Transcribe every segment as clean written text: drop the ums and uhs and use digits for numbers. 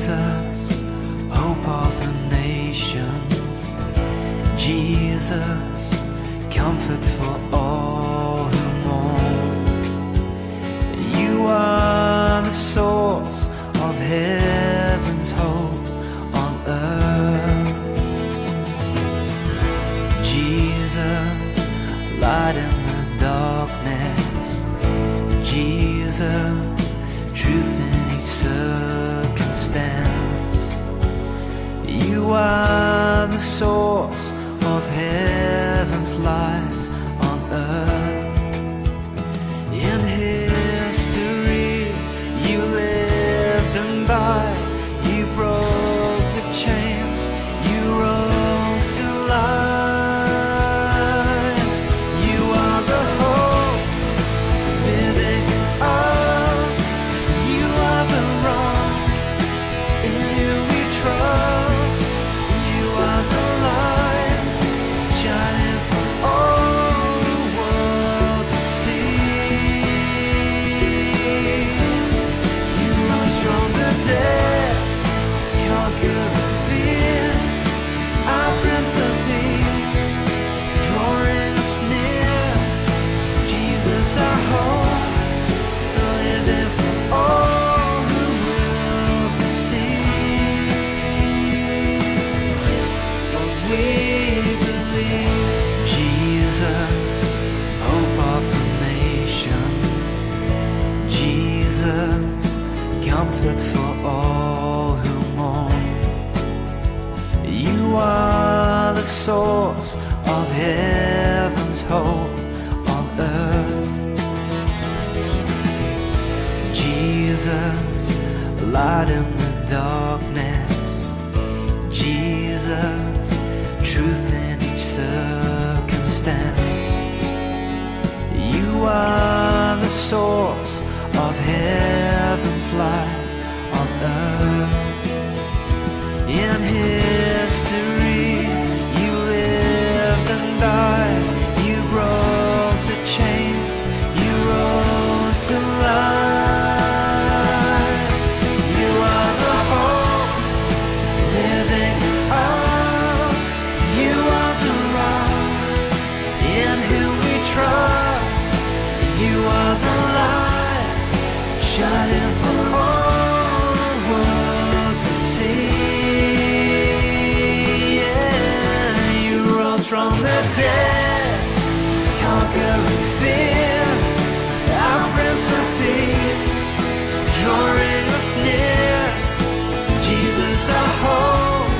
Jesus, hope of the nations. Jesus, comfort for all who mourn. You are the source of heaven's hope on earth. Jesus, light in the darkness. Jesus, truth in each circumstance. You are the source of heaven's light on earth. In history you lived and died. You broke the chains. You rose to life. You are the hope living us. You are the rock in you we trust. You are the light shining for all the world to see. You rose from the dead, conquering fear. Our Prince of Peace, drawing us near. Jesus, our hope, living for all who will receive what we believe. Jesus, hope of the nations. Jesus, comfort for all who mourn. You are the source of heaven's hope on earth. Jesus, light in the darkness. Jesus, truth in each circumstance. You are the source of heaven's light on earth. In history you lived and died. You broke the chains. You rose to life. You are the hope living us. You are the rock in whom we trust. You are the light shining for all the world to see. Yeah, you rose from the dead, conquering fear. Our Prince of Peace, drawing us near. Jesus, our hope,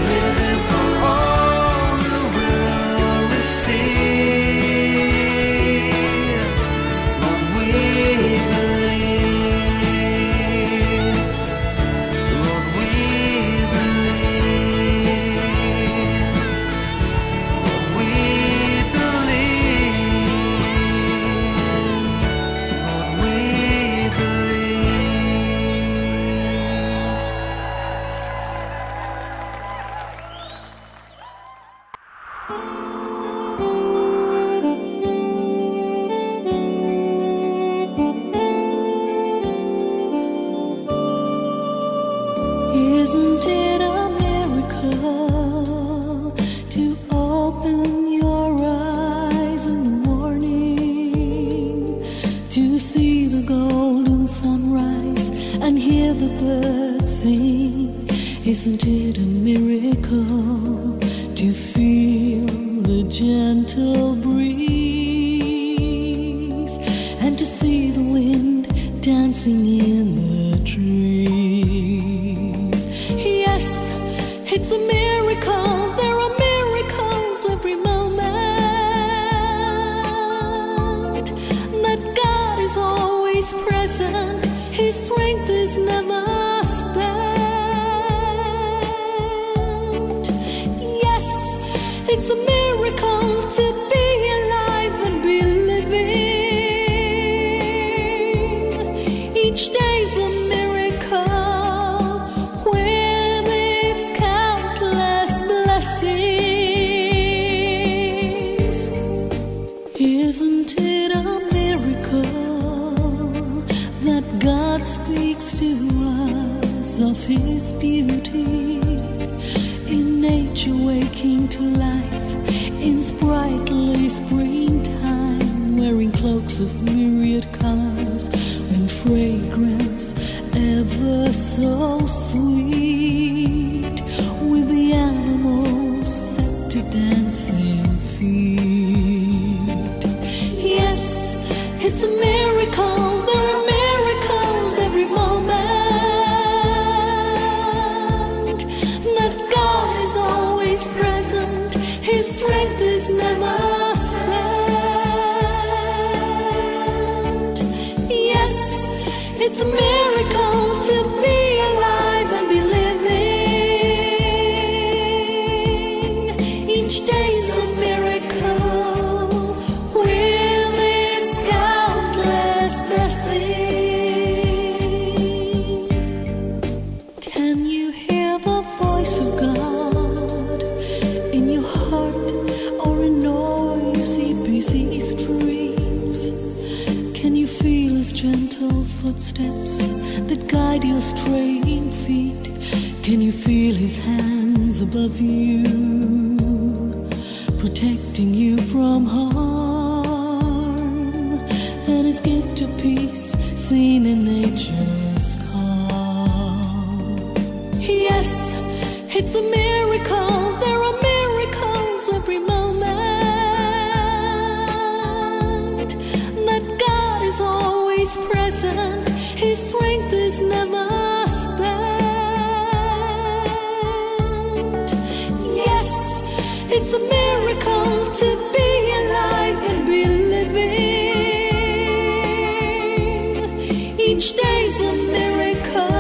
living for all who will receive what we believe. Lord, we believe. Lord, we believe. Lord, we Isn't it a miracle to open your eyes in the morning, to see the golden sunrise and hear the birds sing? Isn't it a miracle to feel the gentle breeze and to see the wind dancing in the trees? Yes, it's a miracle. There are miracles every moment. That God is always present. His strength is never spent. Yes, it's a miracle to be alive and be living. Each day's a miracle with its countless blessings. Isn't it a miracle that God speaks to us of His rose of myriad colors and fragrance ever so sweet, with the animals set to dancing feet. Yes, it's a miracle. There are miracles every moment. That God is always present. His strength is never spent. Yes, it's a miracle to be alive and be living. Each day's a miracle with its countless blessings. Can you hear the voice of God in your heart or in noisy, busy streets? Can you feel His gentle footsteps that guide your straying feet? Can you feel His hands above you, protecting you from harm, and His gift of peace seen in nature's calm? Yes, it's a miracle. There are miracles every moment. That God is always present. His strength is never spent. Yes, it's a miracle to be alive and be living. Each day's a miracle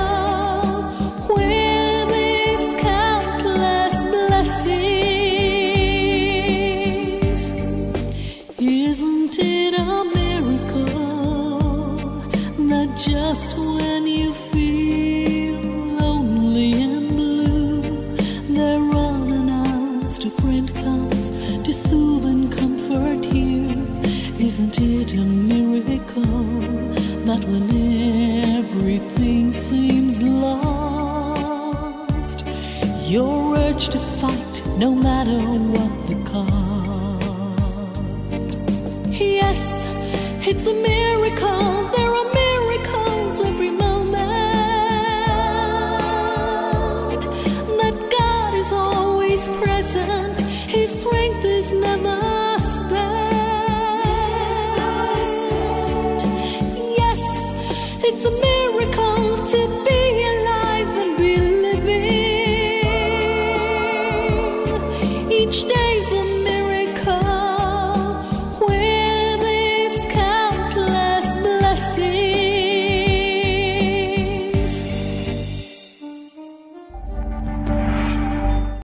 with its countless blessings. Isn't it a miracle that just when you feel lonely and blue, there unannounced a friend comes to soothe and comfort you? Isn't it a miracle that when everything seems lost, your urge to fight no matter what the cost? Yes, it's a miracle. There are miracles every moment. That God is always present. His strength is never spent. Yes, it's a miracle to be alive and be living. Each day's a